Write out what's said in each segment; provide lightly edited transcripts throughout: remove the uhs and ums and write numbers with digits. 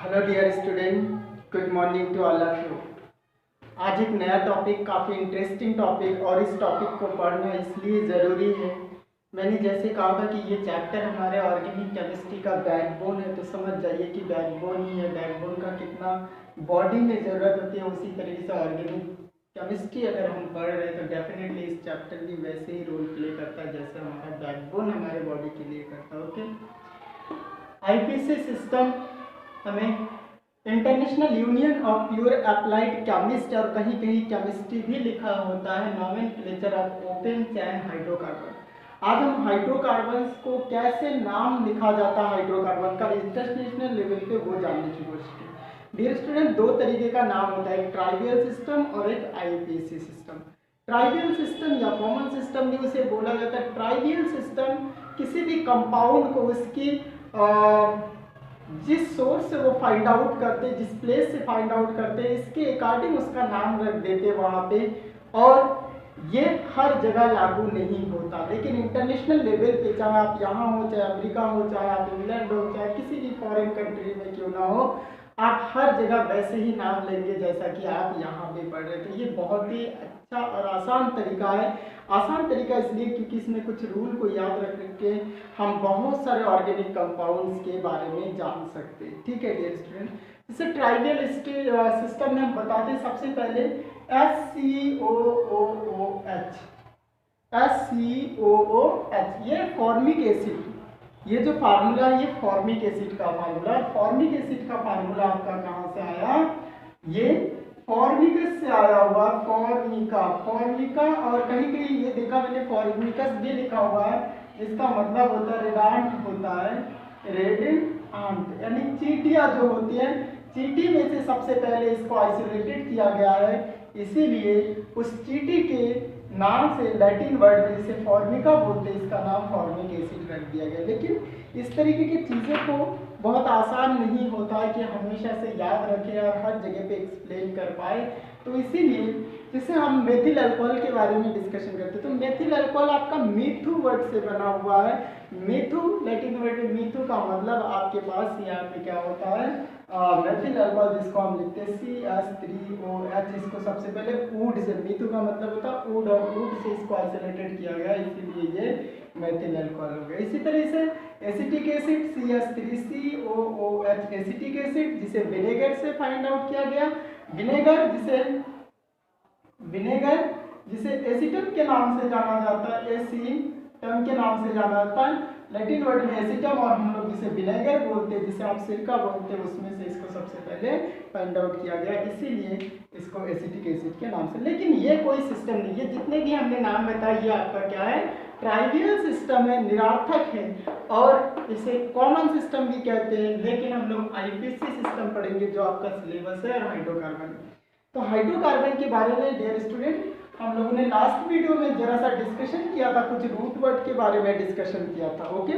Hello dear student, good morning to all of you. आज एक नया टॉपिक, काफ़ी इंटरेस्टिंग टॉपिक, और इस टॉपिक को पढ़ना इसलिए ज़रूरी है। मैंने जैसे कहा था कि ये चैप्टर हमारे ऑर्गेनिक केमिस्ट्री का बैकबोन है, तो समझ जाइए कि बैकबोन ही है। बैकबोन का कितना बॉडी में ज़रूरत होती है, उसी तरीके से ऑर्गेनिक केमिस्ट्री अगर हम पढ़ रहे हैं तो डेफिनेटली इस चैप्टर भी वैसे ही रोल प्ले करता है जैसे हमारा बैकबोन हमारे बॉडी के लिए करता है। ओके, आईपीसी सिस्टम हमें international union of pure applied chemist, और कहीं कहीं केमिस्ट्री भी लिखा होता है, nomenclature of open chain hydrocarbon. आज हम हाइड्रोकार्बन्स को कैसे नाम लिखा जाता है हाइड्रोकार्बन का इंटरनेशनल लेवल पे वो जानने की कोशिश की। डियर स्टूडेंट, दो तरीके का नाम होता है, एक ट्राइवियल सिस्टम और एक आईपीसी सिस्टम। ट्राइवियल सिस्टम या कॉमन सिस्टम भी उसे बोला जाता है। ट्राइवियल सिस्टम किसी भी कंपाउंड को उसकी जिस सोर्स से वो फाइंड आउट करते, जिस प्लेस से फाइंड आउट करते हैं, इसके अकॉर्डिंग उसका नाम रख देते वहाँ पे, और ये हर जगह लागू नहीं होता। लेकिन इंटरनेशनल लेवल पे, चाहे आप यहाँ हो, चाहे अमेरिका हो, चाहे आप इंग्लैंड हो, चाहे किसी भी फॉरेन कंट्री में क्यों ना हो, आप हर जगह वैसे ही नाम लेंगे जैसा कि आप यहाँ पे पढ़ रहे थे। ये बहुत ही अच्छा और आसान तरीका है। आसान तरीका इसलिए क्योंकि इसमें कुछ रूल को याद रख के हम बहुत सारे ऑर्गेनिक कंपाउंड्स के बारे में जान सकते हैं। ठीक है डियर स्टूडेंट, जैसे ट्राइवियल सिस्टम में हम बताते हैं सबसे पहले SCOOH। SCOOH ये फॉर्मिक एसिड, ये जो फार्मूला है ये फॉर्मिक एसिड का फार्मूला है। फॉर्मिक एसिड का फार्मूला आपका कहाँ से आया? ये फॉर्मिकस से आया हुआ, फॉर्मिका, और कहीं कहीं ये देखा मैंने फॉर्मिकस भी लिखा हुआ है, इसका मतलब होता है रेडांट होता है, रेडेंट, यानी चींटियां जो होती हैं, चींटी में से सबसे पहले इसको आइसोलेटेड किया गया है, इसीलिए उस चींटी के नाम से लैटिन वर्ड में जिसे फॉर्मिका बोलते हैं, इसका नाम फॉर्मिक एसिड रख दिया गया। लेकिन इस तरीके की चीज़ों को बहुत आसान नहीं होता है कि हमेशा से याद रखें और हर जगह पे एक्सप्लेन कर पाए, तो इसीलिए जैसे हम मेथिल अल्कोहल के बारे में डिस्कशन करते हैं, तो मेथिल अल्कोहल आपका मीथू वर्ड से बना हुआ है। मीथू लैटिन वर्ड में मीथू का मतलब आपके पास यहाँ पे क्या होता है, मेथिल अल्कोहल, जिसको हम लिखते हैं CH3OH। इसको सबसे पहले ऊड से, मीथू का मतलब होता है ऊड, और ऊड से इसको आइसोलेटेड किया गया, इसीलिए ये मेथिल अल्कोहल हो गया। इसी तरह से acetic acid CH3COOH acetic acid, जिसे विनेगर से फाइंड आउट किया गया। विनेगर जिसे एसिटम के नाम से जाना जाता है, एसीटम के नाम से जाना जाता है, लैटिन वर्ड में एसिटम, और हम लोग जिसे विनेगर बोलते हैं, जिसे आप सिरका बोलते हैं, उसमें से इसको सबसे पहले फाइंड आउट किया गया, इसीलिए इसको एसिटिक एसिड के नाम से। लेकिन ये कोई सिस्टम नहीं है, जितने भी हमने नाम बताया ये आपका क्या है, ट्राइवियल सिस्टम है, निरर्थक है, और इसे कॉमन सिस्टम भी कहते हैं। लेकिन हम लोग आईपीसी सिस्टम पढ़ेंगे जो आपका सिलेबस है, और हाइड्रोकार्बन। तो हाइड्रोकार्बन के बारे में डियर स्टूडेंट हम लोगों ने लास्ट वीडियो में जरा सा डिस्कशन किया था, कुछ रूट वर्ड के बारे में डिस्कशन किया था। ओके,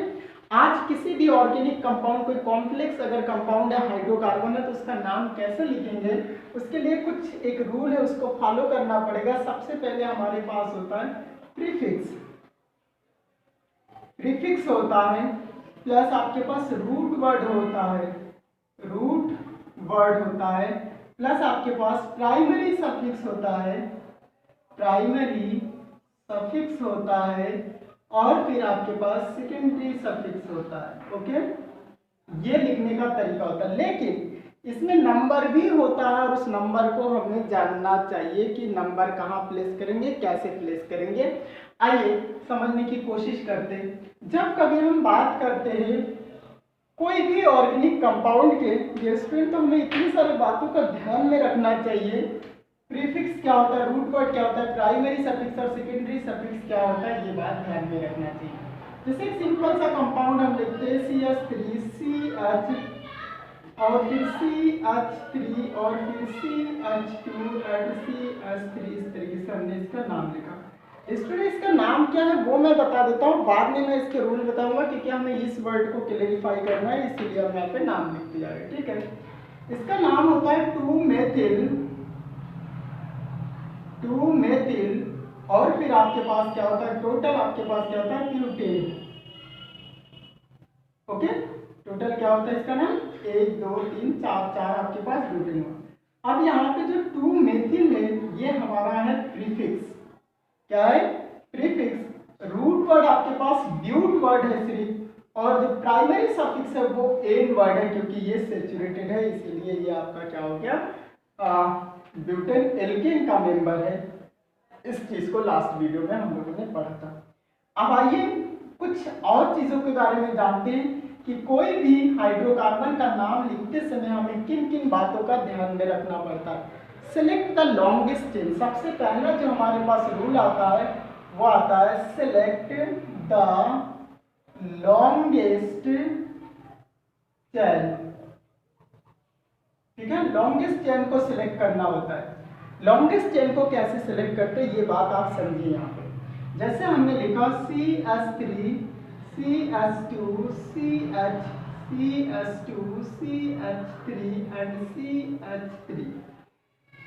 आज किसी भी ऑर्गेनिक कंपाउंड, कोई कॉम्प्लेक्स अगर कंपाउंड है, हाइड्रोकार्बन है, तो उसका नाम कैसे लिखेंगे, उसके लिए कुछ एक रूल है, उसको फॉलो करना पड़ेगा। सबसे पहले हमारे पास होता है प्रीफिक्स, प्रीफिक्स होता है, प्लस आपके पास रूट वर्ड होता है, प्लस आपके पास प्राइमरी सफिक्स होता है, और फिर आपके पास सेकेंडरी सफिक्स होता है। ओके, ये लिखने का तरीका होता है, लेकिन इसमें नंबर भी होता है, और उस नंबर को हमें जानना चाहिए कि नंबर कहाँ प्लेस करेंगे, कैसे प्लेस करेंगे। आइए समझने की कोशिश करते हैं। जब कभी हम बात करते हैं कोई भी ऑर्गेनिक कंपाउंड के स्टूडेंट, तो हमें इतनी सारी बातों का ध्यान में रखना चाहिए। प्रीफिक्स क्या होता है, रूट वर्ड क्या होता है, प्राइमरी सफिक्स और सेकेंडरी सफिक्स क्या होता है, ये बात ध्यान में रखना चाहिए। जैसे एक सिंपल सा कंपाउंड हम लिखते हैं CH3CH, और फिर CH3, और फिर CH2 एंड CH3, इस तरीके से हमने इसका नाम लिखा। स्टूडेंट इसका नाम क्या है वो मैं बता देता हूँ, बाद में मैं इसके रूल बताऊंगा, क्योंकि हमें इस वर्ड को क्लेरिफाई करना है, इसीलिए हम यहाँ पे नाम लिख दिया है। ठीक है, इसका नाम होता है 2-मेथिल, और फिर आपके पास क्या होता है, टोटल आपके पास क्या होता है, ब्यूटेन। ओके, टोटल क्या होता है इसका नाम, 1 2 3 4, 4 आपके पास ब्यूटेन हुआ। अब यहाँ पे जो 2 मेथिल है ये हमारा है प्रीफिक्स, क्या है, प्रीफिक्स। रूट वर्ड आपके पास ब्यूट वर्ड है सिर्फ, और जो प्राइमरी सफिक्स है वो एन वर्ड है, क्योंकि ये सेचुरेटेड है इसीलिए ये आपका क्या हो गया, ब्यूटेन एल्केन का मेंबर है। इस चीज को लास्ट वीडियो में हम लोगों ने पढ़ा था। अब आइए कुछ और चीजों के बारे में जानते हैं कि कोई भी हाइड्रोकार्बन का नाम लिखते समय हमें किन किन बातों का ध्यान में रखना पड़ता है। सेलेक्ट द लॉन्गेस्ट चेन, सबसे पहला जो हमारे पास रूल आता है वो आता है सेलेक्ट द लॉन्गेस्ट चेन, ठीक है, लॉन्गेस्ट चेन को सिलेक्ट करना होता है। लॉन्गेस्ट चेन को कैसे सिलेक्ट करते हैं ये बात आप समझिए। यहाँ पे जैसे हमने लिखा CH3 CH2 CH CH2 CH3 and CH3,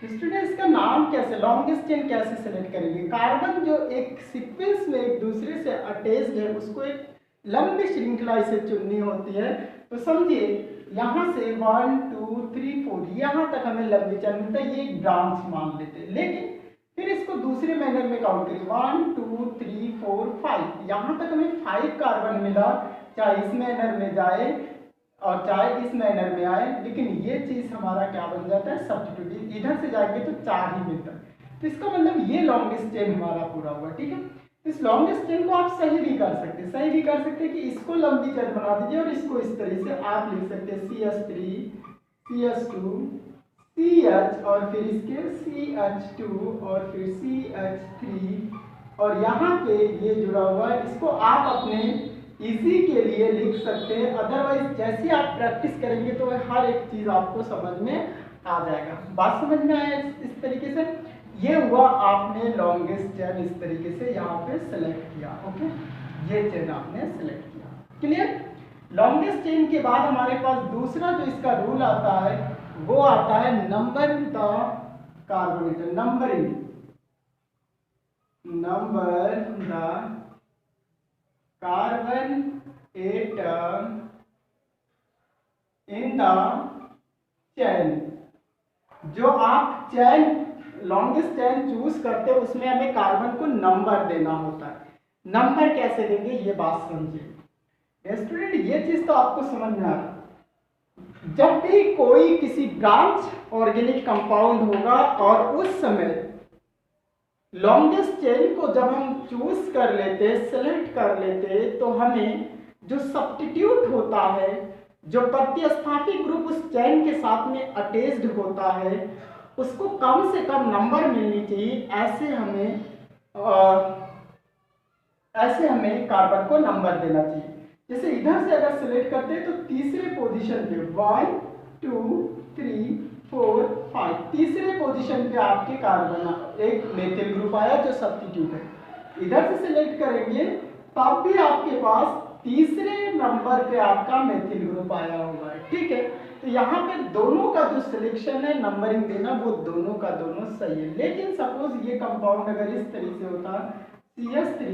students का नाम कैसे, लॉन्गेस्ट चेन कैसे सेलेक्ट करेंगे। कार्बन जो एक सीक्वेंस में एक दूसरे से अटैच्ड है उसको एक लंबी श्रृंखला से चुननी होती है। तो समझिए यहाँ से 1 2 3 4 यहाँ तक हमें लंबी चेन मिलता है, ये एक ब्रांच मान लेते हैं। लेकिन फिर इसको दूसरे मैनर में काउंट करिए, 1 2 3 4 5, यहाँ तक हमें 5 कार्बन मिला, चाहे इस मैनर में जाए और चाहे इस मैनर में आए, लेकिन ये चीज हमारा क्या बन जाता है, सब्स्टिट्यूट। इधर से जाएंगे तो 4 ही मिलता है, तो इसका मतलब ये लॉन्गेस्ट चेन हमारा पूरा हुआ, ठीक है। इस लॉन्गेस्ट चेन को आप सही भी कर सकते हैं, सही भी कर सकते हैं कि इसको लंबी चेन बना दीजिए और इसको इस तरह से आप लिख सकते हैं CH3 CH2 CH और फिर इसके CH2 और फिर CH3 और यहाँ पे ये जुड़ा हुआ है, इसको आप अपने इजी के लिए लिख सकते हैं। अदरवाइज जैसे आप प्रैक्टिस करेंगे तो हर एक चीज आपको समझ में आ जाएगा। बात समझ में आया इस तरीके से। ये हुआ आपने लॉन्गेस्ट चेन इस तरीके से यहाँ पे सेलेक्ट किया, ओके, ये चेन आपने सेलेक्ट किया, क्लियर। लॉन्गेस्ट चेन के बाद हमारे पास दूसरा जो इसका रूल आता है वो आता है number the carbonate, numbering, number the carbon atom in the chain. जो आप चेन लॉन्गेस्ट चेन चूज करते हो उसमें हमें कार्बन को नंबर देना होता है। नंबर कैसे देंगे ये बात समझिए स्टूडेंट, ये चीज तो आपको समझ में आ रहा। जब भी कोई किसी ब्रांच ऑर्गेनिक कंपाउंड होगा और उस समय लॉन्गेस्ट चेन को जब हम चूज कर लेते, सेलेक्ट कर लेते, तो हमें जो सब्स्टिट्यूट होता है, जो प्रतिस्थापी ग्रुप उस चेन के साथ में अटैच्ड होता है, उसको कम से कम नंबर मिलनी चाहिए। ऐसे हमें कार्बन को नंबर देना चाहिए। जैसे इधर से अगर सेलेक्ट करते हैं तो तीसरे पोजीशन पे 1 2 3 4 5, तीसरे पोजीशन पे आपके कार्बन एक मेथिल ग्रुप आया जो सब्स्टिट्यूट है। इधर से सेलेक्ट करेंगे तब भी आपके पास तीसरे नंबर पे आपका मेथिल ग्रुप आया हुआ है, ठीक है। तो यहाँ पे दोनों का जो सिलेक्शन है नंबरिंग देना वो दोनों का दोनों सही है। लेकिन सपोज ये कंपाउंड अगर इस तरीके से होता CH3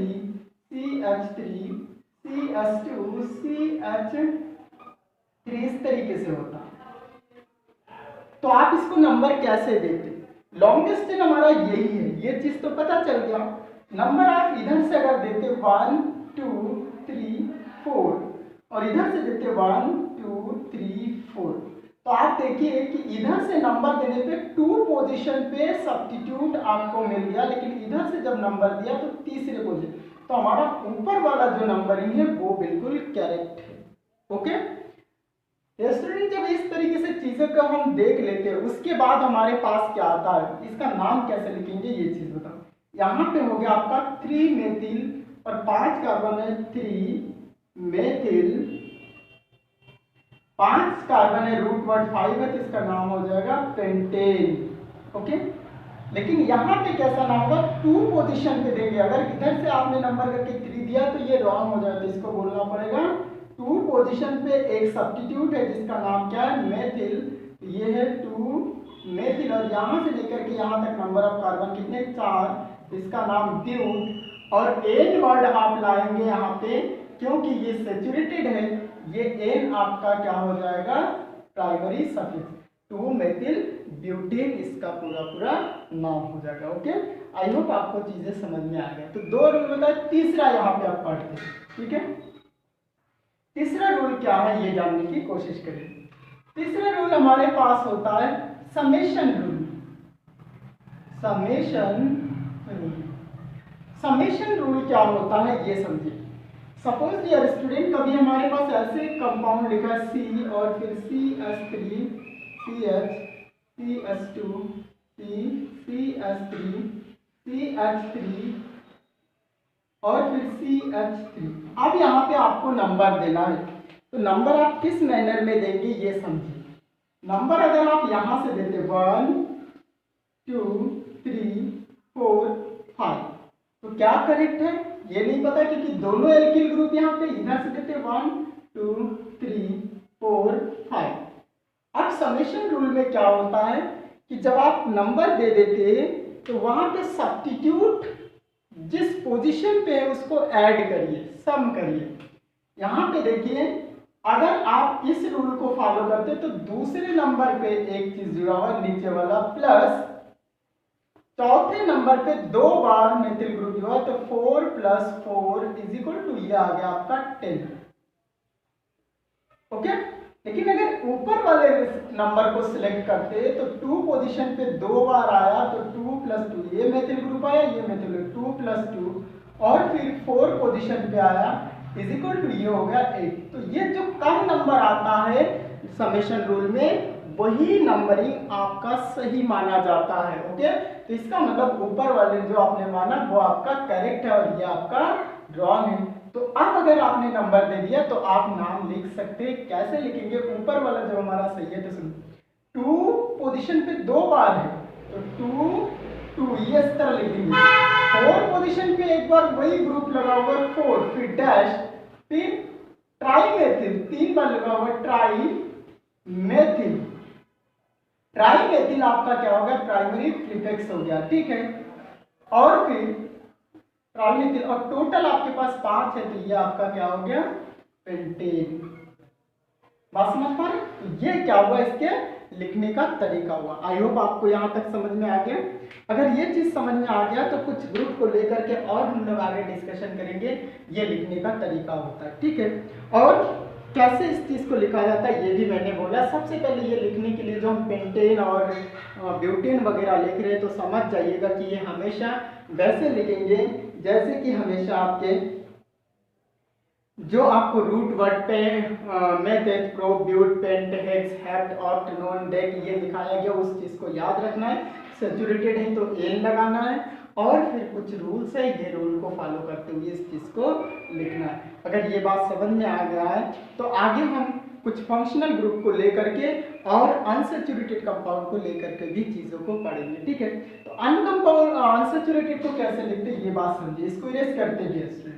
CH3 CH2 CH3 इस तरीके से होता तो आप इसको नंबर कैसे देते। लॉन्गेस्ट चेन हमारा यही है, ये चीज तो पता चल गया। नंबर आप इधर से अगर देते 1 2 3 4 और इधर से देते 1 2 3 4, तो आप देखिए कि इधर से नंबर देने पे 2 पोजीशन पे सब्स्टिट्यूट आपको मिल गया, लेकिन इधर से जब नंबर दिया तो तीसरे पोजीशन, तो हमारा ऊपर वाला जो नंबरिंग है वो बिल्कुल करेक्ट है, ओके। स्टूडेंट जब इस तरीके से चीजों को हम देख लेते हैं उसके बाद हमारे पास क्या आता है, इसका नाम कैसे लिखेंगे ये चीज बताओ। यहाँ पे हो गया आपका 3 मेथिल और 5 कार्बन है 3 मेथिल, 5 कार्बन है रूट वर्ड 5 है तो इसका नाम हो जाएगा पेंटेन, ओके। लेकिन यहाँ पे कैसा नाम होगा, 2 पोजीशन पे देंगे। अगर इधर से आपने नंबर करके 3 दिया तो ये रॉन्ग हो जाएगा, तो इसको बोलना पड़ेगा 2 पोजीशन पे एक सब्स्टिट्यूट है जिसका नाम क्या है मेथिल, ये है 2 मेथिल और यहाँ से लेकर के यहाँ तक नंबर ऑफ कार्बन कितने 4, इसका नाम ब्यूट। और एन वर्ड आप लाएंगे यहाँ पे क्योंकि ये सैचुरेटेड है, ये N आपका क्या हो जाएगा, प्राइमरी सफिक्स। 2 मेथिल ब्यूटेन इसका पूरा नाम हो जाएगा। ओके, आई होप आपको चीजें समझ में आ गया। तो 2 रूल बताए, तीसरा यहाँ पे आप पढ़ते हैं। ठीक है, तीसरा रूल क्या है ये जानने की कोशिश करें। तीसरा रूल हमारे पास होता है समेशन रूल। समेशन रूल क्या होता है ये समझिए। सपोज डियर स्टूडेंट, कभी हमारे पास ऐसे कंपाउंड लिखा है C और फिर CH3 CH CH2 CH3 CH3 और फिर CH3। अब यहाँ पे आपको नंबर देना है, तो नंबर आप किस मैनर में देंगे ये समझिए। नंबर अगर आप यहाँ से देते 1 2 3 4 5, तो क्या करेक्ट है ये नहीं पता, क्योंकि दोनों एल्किल ग्रुप यहाँ पे इधर से देते 1 2 3 4 5। अब समेशन रूल में क्या होता है कि जब आप नंबर दे देते तो वहां पे सब्स्टिट्यूट जिस पोजीशन पे है उसको ऐड करिए, सम करिए। यहाँ पे देखिए, अगर आप इस रूल को फॉलो करते तो दूसरे नंबर पे एक चीज जुड़ा हुआ नीचे वाला प्लस, चौथे नंबर पे 2 बार मेथिल ग्रुप जुड़ा तो 4 + 4 = ये आ गया आपका 10। ओके, लेकिन अगर ऊपर वाले नंबर को सिलेक्ट करते तो 2 पोजीशन पे 2 बार आया तो 2 + 2 ये मेथिल ग्रुप आया, ये मेथिल ग्रुप 2 + 2 और फिर 4 पोजीशन पे आया = ये हो गया 8। तो ये जो कम नंबर आता है समेशन रूल में वही नंबरिंग आपका सही माना जाता है। ओके, तो इसका मतलब ऊपर वाले जो आपने माना वो आपका करेक्ट है और ये आपका रॉन्ग है। तो अब अगर आपने नंबर दे दिया तो आप नाम लिख सकते हैं। कैसे लिखेंगे, ऊपर वाला जो हमारा सही है तो सुनो 2 पोजीशन पे 2 बार है तो 2 2 ये इस तरह लिखेंगे। 4 पोजीशन पे एक बार वही ग्रुप लगा हुआ 4, फिर डैश, फिर ट्राई मेथिल 3 बार लगा हुआ ट्राई मेथिल। ट्राई मेथिल आपका क्या हो गया, प्राइमरी प्रीफिक्स हो गया। ठीक है, और फिर ट्राई मेथिल और टोटल आपके पास 5 है तो ये आपका क्या हो गया, पेंटेन। बात समझ पा रहे? तो ये क्या हुआ, इसके लिखने का तरीका हुआ। आई होप आपको यहाँ तक समझ में आ गया। अगर ये चीज समझ में आ गया तो कुछ ग्रुप को लेकर के और हम लोग आगे डिस्कशन करेंगे। ये लिखने का तरीका होता है। ठीक है, और कैसे इस चीज को लिखा जाता है ये भी मैंने बोला। सबसे पहले ये लिखने के लिए जो हम पेंटेन और ब्यूटेन वगैरह लिख रहे हैं तो समझ जाइएगा कि ये हमेशा वैसे लिखेंगे जैसे कि हमेशा आपके जो आपको रूट वर्ड पे method, pro, but, pent, hex, hept, oct, non, dec ये दिखाया गया, उस चीज को याद रखना है। सैचुरेटेड है तो एन लगाना है और फिर कुछ रूल्स है, ये रूल को फॉलो करते हुए इस चीज को लिखना है। अगर ये बात समझ में आ गया है तो आगे हम कुछ फंक्शनल ग्रुप को लेकर के और अनसैचुरेटेड कंपाउंड को लेकर के भी चीजों को पढ़ेंगे। ठीक है, तो अनसैचुरेटेड को कैसे लिखते हैं ये बात समझिए। इसको इरेज करते हैं।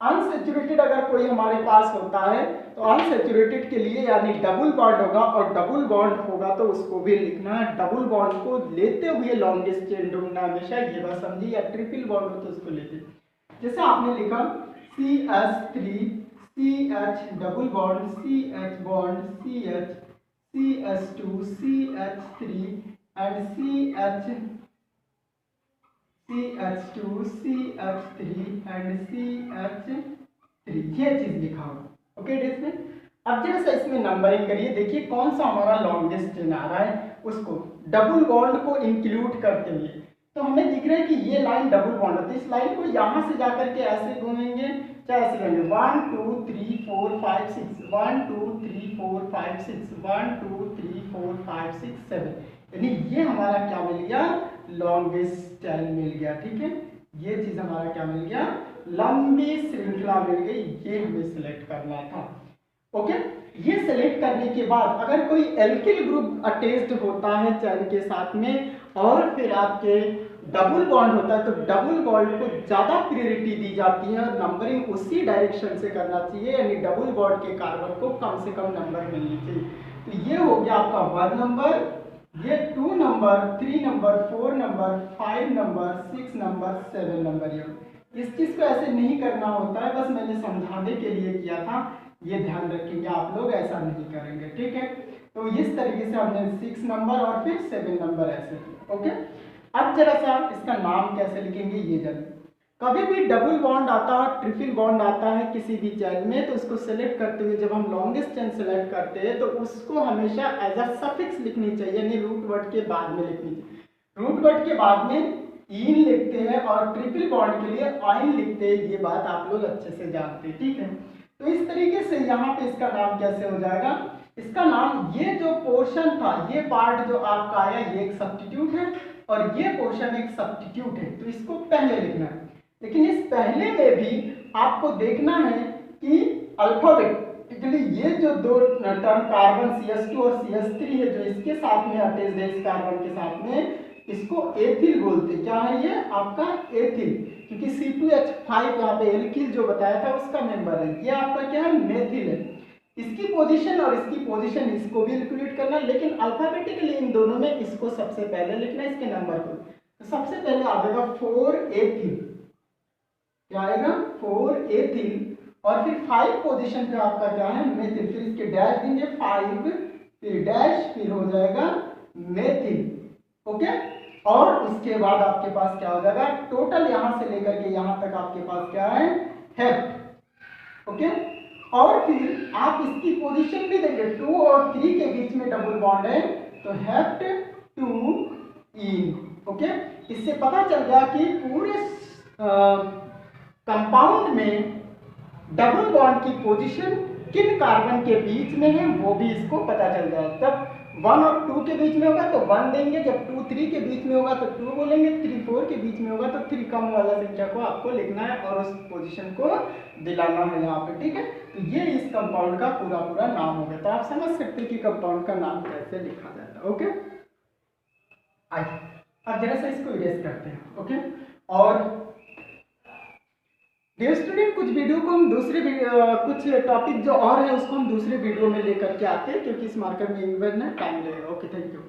अनसैचुरेटेड अगर कोई हमारे पास होता है तो अनसैचुरेटेड के लिए यानी डबल बॉन्ड होगा और डबल बॉन्ड होगा तो उसको भी लिखना है। डबल बॉन्ड को लेते हुए लॉन्गेस्ट चेन ढूंढना हमेशा, ये बात समझिए। या ट्रिपल बॉन्ड हो तो उसको लेते, जैसे आपने लिखा CH3 CH double bond CH bond CH CH2 CH3 and CH2 CH3 and CH3 ये चीज लिखा हुआ। ओके डिस्प्ले, अब जैसे इसमें नंबरिंग करिए, देखिए कौन सा हमारा लॉन्गेस्ट चेन आ रहा है उसको डबल बॉन्ड को इंक्लूड करते हुए। तो हमें दिख रहा है कि ये लाइन डबल बॉन्ड है, तो इस लाइन को यहां से जाकर के ऐसे घूमेंगे, चाहे ऐसे घूमेंगे 1 2 3 4 5 6 1 2 3 4 5 6 1 2 3 4 5 6 7, यानी ये हमारा क्या मिल गया, लॉन्गेस्ट चेन मिल गया। ठीक है, ये चीज हमारा क्या मिल गया, लंबी श्रृंखला मिल गई। ये हमें सिलेक्ट करना था। ओके, ये सिलेक्ट करने के बाद अगर कोई एल्किल ग्रुप अटैच्ड होता है चेन के साथ में और फिर आपके डबल बॉन्ड होता है तो डबल बॉन्ड को ज्यादा प्रायोरिटी दी जाती है और नंबरिंग उसी डायरेक्शन से करना चाहिए, यानी डबल बॉन्ड के कार्बन को कम से कम नंबर मिलनी चाहिए। तो ये हो गया आपका 1 नंबर, ये 2 number, 3 number, 4 number, 5 number, 6 number, 7 number. इस चीज को ऐसे नहीं करना होता है, बस मैंने समझाने के लिए किया था। ये ध्यान रखेंगे आप लोग, ऐसा नहीं करेंगे, ठीक है। तो इस तरीके से हमने 6 नंबर और फिर 7 नंबर ऐसे किया। ओके, अब जरा सा इसका नाम कैसे लिखेंगे ये जानिए। कभी भी डबल बॉन्ड आता है, ट्रिपल बॉन्ड आता है किसी भी चेन में, तो उसको सेलेक्ट करते हुए जब हम लॉन्गेस्ट चेन सेलेक्ट करते हैं तो उसको हमेशा एज अ सफिक्स लिखनी चाहिए, यानी रूट वर्ड के बाद में लिखनी चाहिए। रूट वर्ड के बाद में इन लिखते हैं और ट्रिपल बॉन्ड के लिए आइन लिखते हैं, ये बात आप लोग अच्छे से जानते हैं, ठीक है। तो इस तरीके से यहाँ पे इसका नाम कैसे हो जाएगा, इसका नाम, ये जो पोर्शन था, ये पार्ट जो आपका आया, ये एक सब्स्टिट्यूट है और ये पोर्शन एक सब्स्टिट्यूट है, तो इसको पहले लिखना है। लेकिन इस पहले में भी आपको देखना है कि अल्फाबेटिकली ये जो दो टर्म कार्बन CH2 और CH3 है जो इसके साथ में अटैच्ड है, इस कार्बन के साथ में, इसको एथिल बोलते हैं। क्या है ये आपका एथिल, क्योंकि C2H5 यहाँ पे एल्किल जो बताया था उसका मेंबर है। ये आपका क्या है, मेथिल है। इसकी पोजीशन और इसकी पोजीशन इसको भी इंक्लूड करना, लेकिन अल्फाबेटिकली इन दोनों में इसको सबसे पहले लिखना, इसके नंबर को। तो सबसे पहले आ जाएगा 4 एथिल, क्या आएगा 4 एथिल, और फिर 5 पोजीशन पे आपका क्या है, मेथिल, फिर इसके डैश देंगे 5, फिर डैश, फिर हो जाएगा मेथिल। ओके, और उसके बाद आपके पास क्या हो जाएगा, टोटल यहां से लेकर के यहां तक आपके पास क्या है, हेप्ट। ओके, और फिर आप इसकी पोजीशन भी देंगे, 2 और 3 के बीच में डबल बॉन्ड है, तो हेप्ट 2 इन। ओके, इससे पता चल गया कि पूरे कंपाउंड में डबल बॉन्ड की पोजीशन किन कार्बन के बीच में है वो भी इसको पता चल जाए। जब 1 और 2 के बीच में होगा तो 1 देंगे, जब 2 3 के बीच में होगा तो 2 बोलेंगे, 3 4 के बीच में होगा तो 3 कम वाला संख्या को आपको लिखना है और उस पोजीशन को दिलाना है यहाँ पे, ठीक है। तो ये इस कंपाउंड का पूरा नाम हो गया। तो आप समझ सकते हैं कि कंपाउंड का नाम कैसे लिखा जाता है। ओके, आइए अब जरा सा इसको इरेज करते हैं। ओके, और डियर स्टूडेंट, कुछ वीडियो को हम दूसरे कुछ टॉपिक जो और है उसको हम दूसरे वीडियो में लेकर के आते हैं, क्योंकि इस मार्कर में टाइम लगेगा। Okay, thank you.